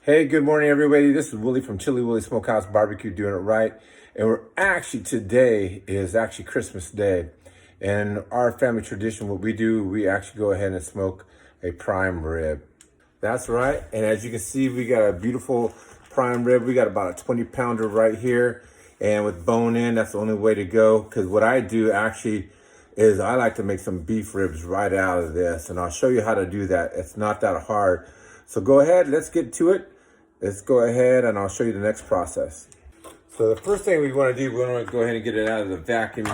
Hey, good morning, everybody. This is Willie from Chili Willy Smokehouse Barbecue, doing it right. And today is actually Christmas Day. And our family tradition, what we do, we actually go ahead and smoke a prime rib. That's right. And as you can see, we got a beautiful prime rib. We got about a 20-pounder right here. And with bone in, that's the only way to go. Because what I do actually is I like to make some beef ribs right out of this. And I'll show you how to do that. It's not that hard. So go ahead, let's get to it. Let's go ahead and I'll show you the next process. So the first thing we want to do, we want to go ahead and get it out of the vacuum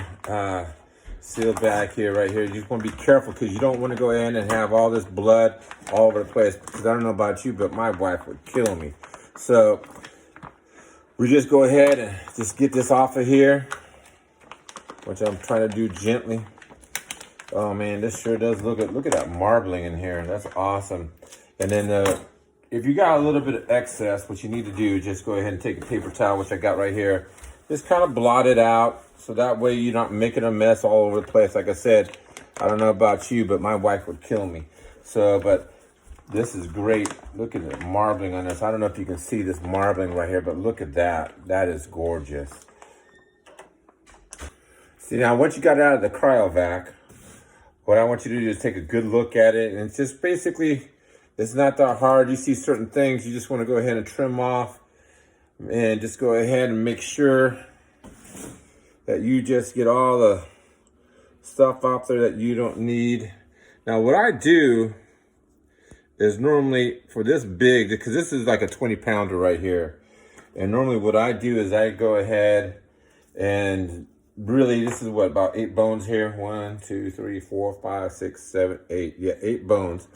seal bag here, right here. You just want to be careful because you don't want to go ahead and have all this blood all over the place. Because I don't know about you, but my wife would kill me. So we just go ahead and just get this off of here, which I'm trying to do gently. Oh man, this sure does look at that marbling in here. That's awesome. And then if you got a little bit of excess, what you need to do, just go ahead and take a paper towel, which I got right here. Just kind of blot it out, so that way you're not making a mess all over the place. Like I said, I don't know about you, but my wife would kill me. So, but this is great. Look at the marbling on this. I don't know if you can see this marbling right here, but look at that. That is gorgeous. See, now once you got it out of the cryovac, what I want you to do is take a good look at it, and it's just basically, it's not that hard. You see certain things you just want to go ahead and trim off, and just go ahead and make sure that you just get all the stuff off there that you don't need. Now what I do is normally for this big, because this is like a 20-pounder right here, and normally what I do is I go ahead and really, this is what, about 8 bones here. 1, 2, 3, 4, 5, 6, 7, 8. Yeah, 8 bones.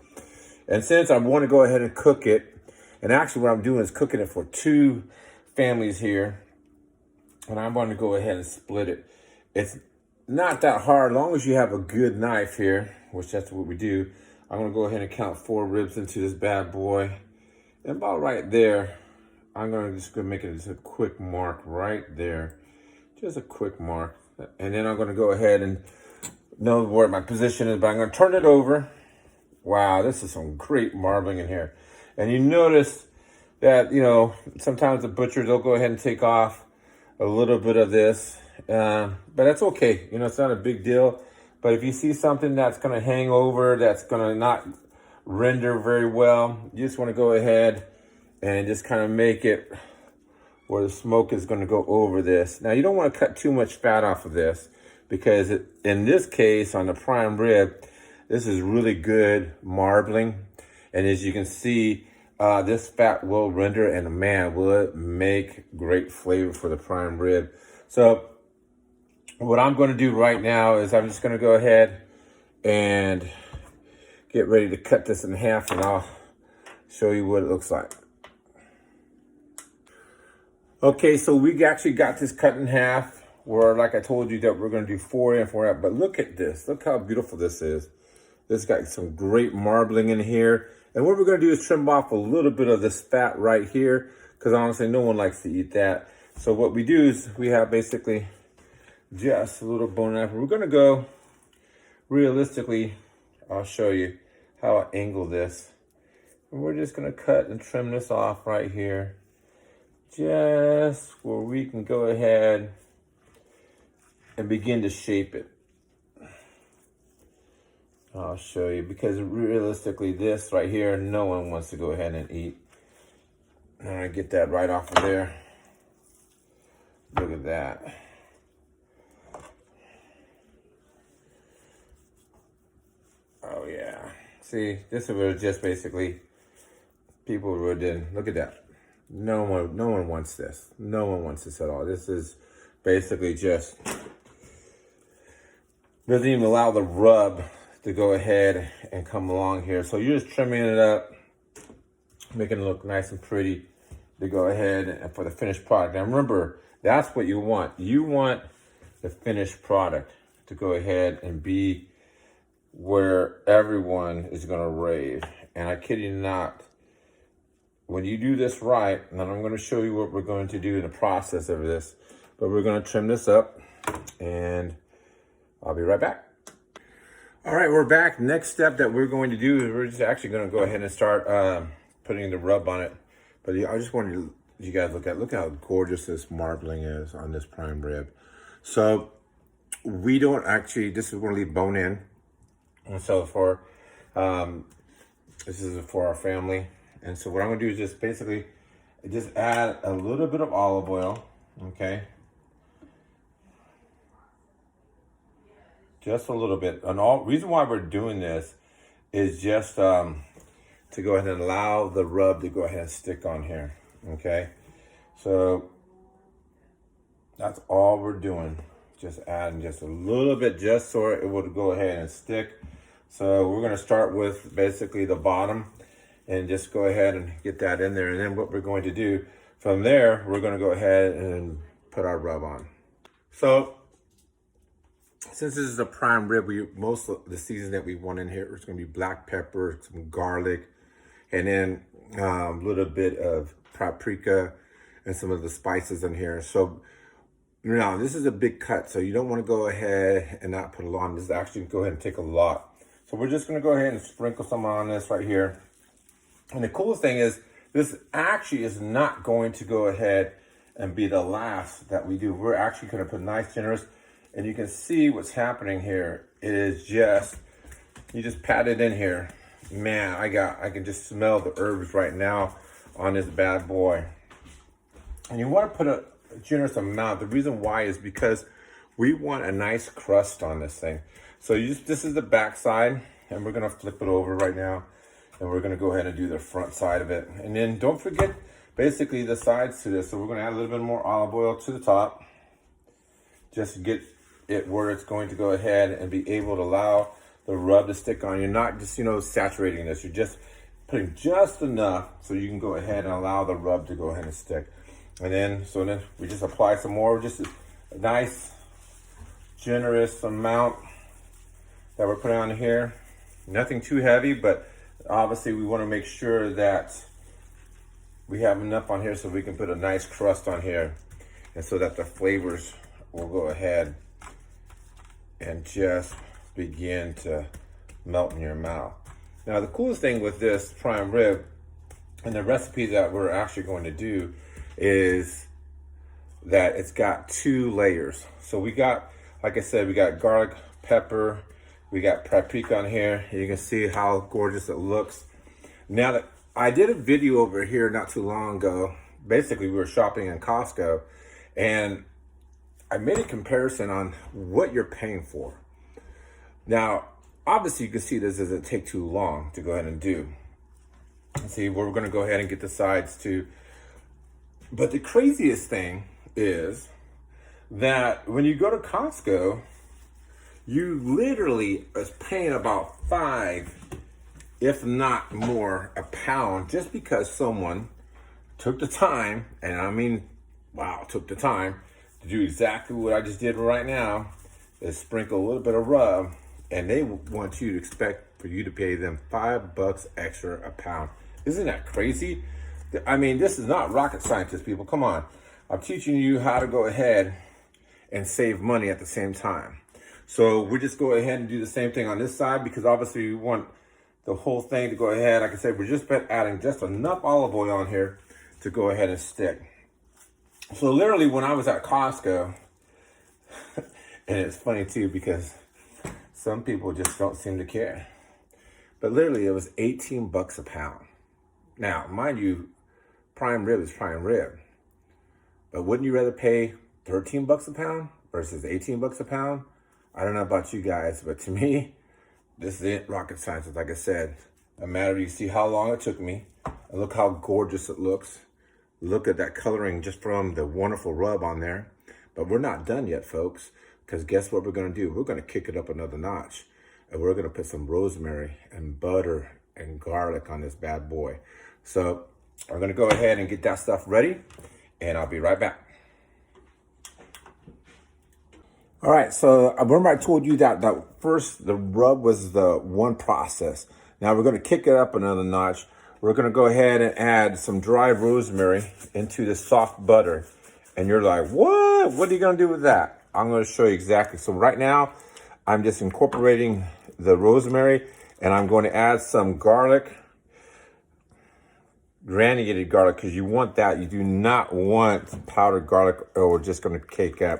And since I want to go ahead and cook it, and actually what I'm doing is cooking it for 2 families here, and I want to go ahead and split it. It's not that hard, as long as you have a good knife here, which that's what we do. I'm going to go ahead and count 4 ribs into this bad boy. And about right there, I'm going to just go make it just a quick mark right there. Just a quick mark. And then I'm going to go ahead and know where my position is, but I'm going to turn it over. Wow, this is some great marbling in here. And you notice that, you know, sometimes the butchers, they'll go ahead and take off a little bit of this. But that's okay. You know, it's not a big deal. But if you see something that's going to hang over, that's going to not render very well, you just want to go ahead and just kind of make it where the smoke is going to go over this. Now, you don't want to cut too much fat off of this, because in this case, on the prime rib, this is really good marbling. And as you can see, this fat will render, and man, will it make great flavor for the prime rib. So what I'm going to do right now is I'm just going to go ahead and get ready to cut this in half, and I'll show you what it looks like. Okay, so we actually got this cut in half, where, like I told you, that we're going to do 4 in, 4 out. But look at this. Look how beautiful this is. This got some great marbling in here. And what we're going to do is trim off a little bit of this fat right here, because honestly, no one likes to eat that. So what we do is we have basically just a little bone knife. We're going to go, realistically, I'll show you how I angle this. And we're just going to cut and trim this off right here, just where we can go ahead and begin to shape it. I'll show you, because realistically, this right here, no one wants to go ahead and eat. And I get that right off of there. Look at that. Oh yeah. See, this was just basically, people would didn't look at that. No one wants this. No one wants this at all. This is basically just doesn't even allow the rub to go ahead and come along here. So you're just trimming it up, making it look nice and pretty to go ahead and for the finished product. Now remember, that's what you want. You want the finished product to go ahead and be where everyone is going to rave. And I kid you not, when you do this right, and I'm going to show you what we're going to do in the process of this, but we're going to trim this up, and I'll be right back. All right, we're back. Next step that we're going to do is we're just actually going to go ahead and start putting the rub on it. But I just wanted you guys look how gorgeous this marbling is on this prime rib. So we don't actually, this is going to leave bone in. And so this is for our family. And so what I'm going to do is just basically just add a little bit of olive oil, okay? Just a little bit. And all reason why we're doing this is just to go ahead and allow the rub to go ahead and stick on here, okay? So that's all we're doing. Just adding just a little bit just so it will go ahead and stick. So we're going to start with basically the bottom and just go ahead and get that in there. And then what we're going to do from there, we're going to go ahead and put our rub on. So since this is a prime rib, most of the seasoning that we want in here is going to be black pepper, some garlic, and then a little bit of paprika and some of the spices in here. So now this is a big cut, so you don't want to go ahead and not put a lot on. This is actually go ahead and take a lot. So we're just going to go ahead and sprinkle some on this right here. And the coolest thing is this actually is not going to go ahead and be the last that we do. We're actually going to put nice generous, and you can see what's happening here. It is just, you just pat it in here. Man, I can just smell the herbs right now on this bad boy. And you want to put a generous amount. The reason why is because we want a nice crust on this thing. So this is the back side, and we're gonna flip it over right now, and we're gonna go ahead and do the front side of it. And then don't forget basically the sides to this. So we're gonna add a little bit more olive oil to the top, just to get it where it's going to go ahead and be able to allow the rub to stick on. You're not just, saturating this. You're just putting just enough so you can go ahead and allow the rub to go ahead and stick. And then, then we just apply some more, just a nice, generous amount that we're putting on here. Nothing too heavy, but obviously we want to make sure that we have enough on here so we can put a nice crust on here, and so that the flavors will go ahead and just begin to melt in your mouth. Now, the coolest thing with this prime rib and the recipe that we're actually going to do is that it's got 2 layers. So we got, like I said, we got garlic, pepper, we got paprika on here. You can see how gorgeous it looks. Now that I did a video over here not too long ago, basically we were shopping in Costco, and I made a comparison on what you're paying for. Now, obviously you can see this doesn't take too long to go ahead and do. See, we're gonna go ahead and get the sides too. But the craziest thing is that when you go to Costco, you literally is paying about $5, if not more, a pound, just because someone took the time, and I mean, wow, took the time to do exactly what I just did right now, is sprinkle a little bit of rub, and they want you to expect for you to pay them $5 extra a pound. Isn't that crazy? I mean, this is not rocket scientist, people. Come on. I'm teaching you how to go ahead and save money at the same time. So we just go ahead and do the same thing on this side, because obviously we want the whole thing to go ahead. Like I said, we're just adding just enough olive oil on here to go ahead and stick. So literally when I was at Costco, and it's funny too because some people just don't seem to care, but literally it was $18 a pound. Now, mind you, prime rib is prime rib, but wouldn't you rather pay $13 a pound versus $18 a pound? I don't know about you guys, but to me, this isn't rocket science. Like I said, a matter of you see how long it took me, and look how gorgeous it looks. Look at that coloring just from the wonderful rub on there. But we're not done yet, folks, because guess what we're gonna do? We're gonna kick it up another notch, and we're gonna put some rosemary and butter and garlic on this bad boy. So we're gonna go ahead and get that stuff ready, and I'll be right back. All right, so remember I told you that first the rub was the one process. Now we're gonna kick it up another notch. We're gonna go ahead and add some dry rosemary into the soft butter. And you're like, what? What are you gonna do with that? I'm gonna show you exactly. So right now, I'm just incorporating the rosemary, and I'm going to add some garlic. granulated garlic, because you want that. You do not want powdered garlic, or we're just going to cake up.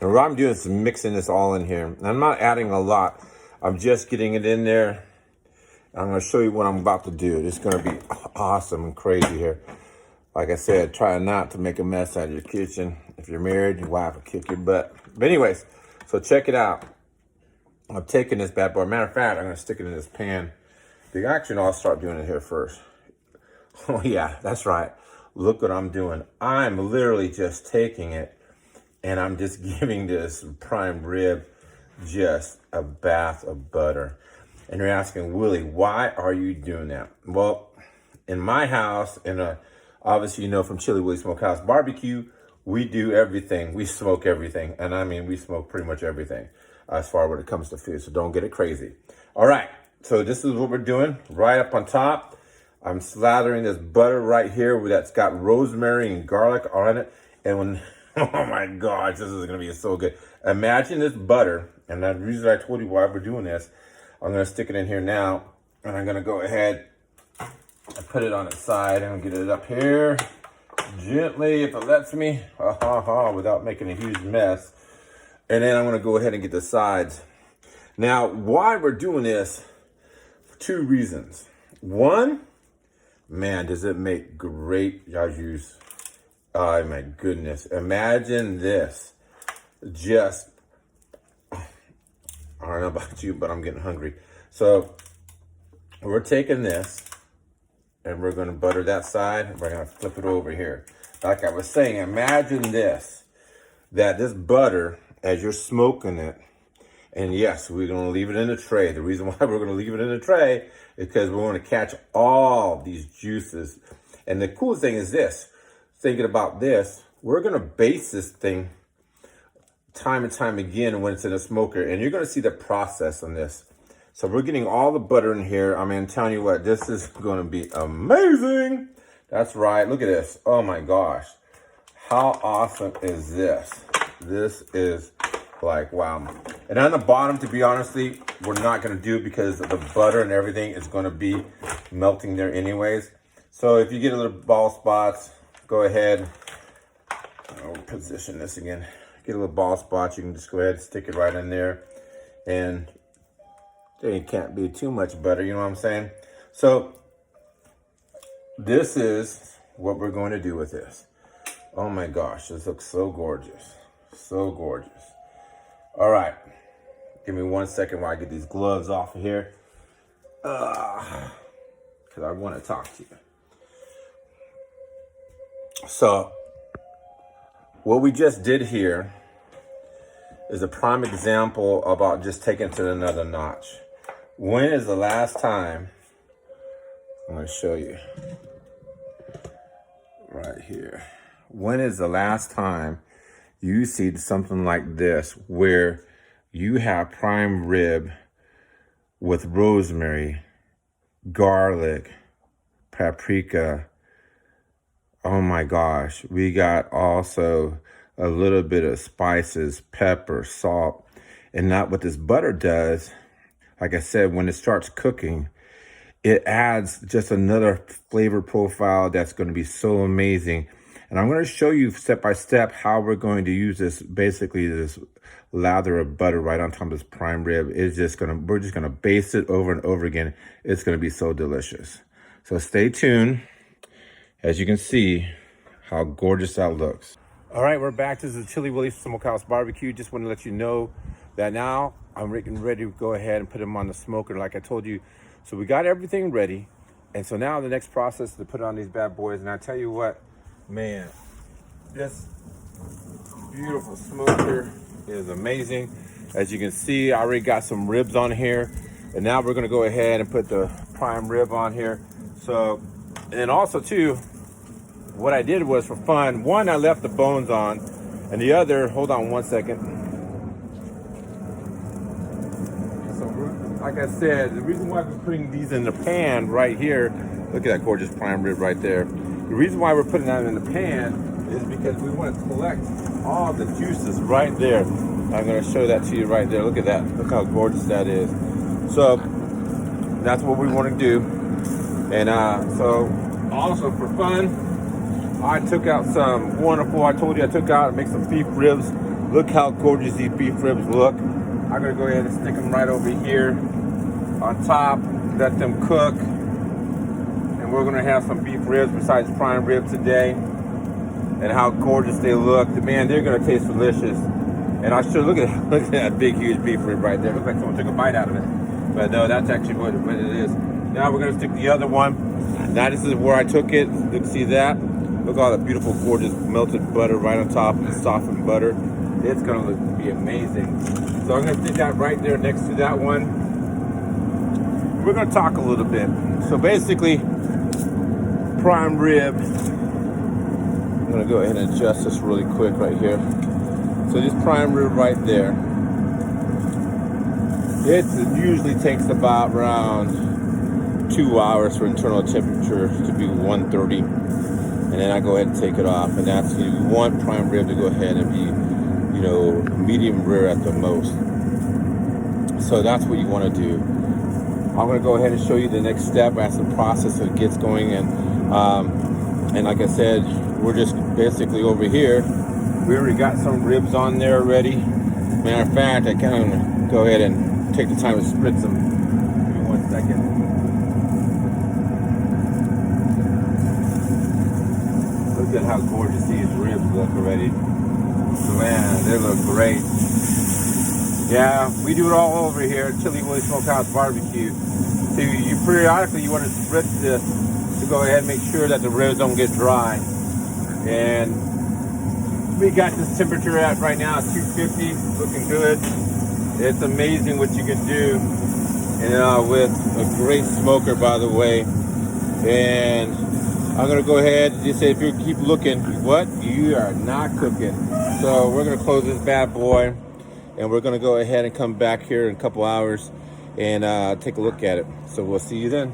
And what I'm doing is mixing this all in here. And I'm not adding a lot. I'm just getting it in there. I'm going to show you what I'm about to do. It's going to be awesome and crazy here. Like I said, try not to make a mess out of your kitchen. If you're married, your wife will kick your butt. But anyways, so check it out. I'm taking this bad boy. Matter of fact, I'm going to stick it in this pan. Actually, no, I'll start doing it here first. Oh, yeah, that's right. Look what I'm doing. I'm literally just taking it, and I'm just giving this prime rib just a bath of butter. And you're asking, Willie, why are you doing that? Well, in my house, obviously, you know, from Chili Willy Smokehouse Barbecue, we do everything. We smoke everything. And I mean, we smoke pretty much everything as far as when it comes to food. So don't get it crazy. All right. So this is what we're doing right up on top. I'm slathering this butter right here that's got rosemary and garlic on it. And when, oh my gosh, this is going to be so good. Imagine this butter. And the reason I told you why we're doing this, I'm going to stick it in here now. And I'm going to go ahead and put it on its side. And get it up here gently, if it lets me, without making a huge mess. And then I'm going to go ahead and get the sides. Now, why we're doing this, for 2 reasons. One, man, does it make great jus. Oh my goodness. Imagine this. Just, I don't know about you, but I'm getting hungry. So we're taking this and we're going to butter that side. And we're going to flip it over here. Like I was saying, imagine this, that this butter, as you're smoking it, and yes, we're going to leave it in a tray. The reason why we're going to leave it in a tray is because we want to catch all these juices. And the cool thing is this, thinking about this, we're going to baste this thing time and time again when it's in a smoker. And you're going to see the process on this. So we're getting all the butter in here. I mean, I'm telling you what, this is going to be amazing. That's right. Look at this. Oh my gosh. How awesome is this? This is like, wow. And on the bottom, to be honestly, we're not going to do it because the butter and everything is going to be melting there anyways. So if you get a little ball spots, go ahead. I'll position this again. Get a little ball spot, you can just go ahead and stick it right in there. And there can't be too much butter, you know what I'm saying? So this is what we're going to do with this. Oh my gosh, this looks so gorgeous. So gorgeous. All right. Give me 1 second while I get these gloves off of here. Because I want to talk to you. So what we just did here is a prime example about just taking it to another notch. When is the last time, I'm going to show you right here. When is the last time you see something like this where you have prime rib with rosemary, garlic, paprika? Oh my gosh, we got also a little bit of spices, pepper, salt. And not what this butter does, like I said, when it starts cooking, it adds just another flavor profile that's going to be so amazing. And I'm going to show you step by step how we're going to use this, basically this lather of butter right on top of this prime rib. We're just going to baste it over and over again. It's going to be so delicious. So stay tuned. As you can see how gorgeous that looks. All right, we're back. This is Chili Willy Smokehouse Barbecue. Just want to let you know that now I'm getting ready to go ahead and put them on the smoker like I told you. So we got everything ready. And so now the next process is to put it on these bad boys. And I tell you what, man, this beautiful smoker is amazing. As you can see, I already got some ribs on here. And now we're going to go ahead and put the prime rib on here. So, and also too, what I did was for fun, one, I left the bones on, and the other, hold on 1 second. So like I said, the reason why we're putting these in the pan right here, look at that gorgeous prime rib right there. The reason why we're putting that in the pan is because we want to collect all the juices right there. I'm going to show that to you right there. Look at that. Look how gorgeous that is. So that's what we want to do. And so Also for fun, I took out some wonderful, I told you I took out and make some beef ribs. Look how gorgeous these beef ribs look. I'm gonna go ahead and stick them right over here on top, let them cook. And we're gonna have some beef ribs besides prime rib today. And how gorgeous they look. Man, they're gonna taste delicious. And I should look at that big, huge beef rib right there. Looks like someone took a bite out of it. But no, that's actually what it is. Now we're gonna stick the other one. Now this is where I took it. You can see that. Look at all the beautiful, gorgeous melted butter right on top of the softened butter. It's gonna be amazing. So I'm gonna stick that right there next to that one. We're gonna talk a little bit. So basically, prime rib. I'm gonna go ahead and adjust this really quick right here. So this prime rib right there, it usually takes about around 2 hours for internal temperature to be 130. And then I go ahead and take it off. And that's, you want prime rib to go ahead and be, you know, medium rare at the most. So that's what you want to do. I'm going to go ahead and show you the next step as the process it gets going. And like I said, we're just basically over here. We already got some ribs on there already. Matter of fact, I kind of go ahead and take the time to spritz them. Give me 1 second. Look at how gorgeous these ribs look already. Man, they look great. Yeah, we do it all over here at Chili Willy Smokehouse Barbecue. So you periodically you want to spritz this to go ahead and make sure that the ribs don't get dry. And we got this temperature at right now, 250, looking good. It's amazing what you can do, and with a great smoker, by the way. And I'm gonna go ahead and just say, if you keep looking, what? You are not cooking. So we're gonna close this bad boy, and we're gonna go ahead and come back here in a couple hours and take a look at it. So we'll see you then.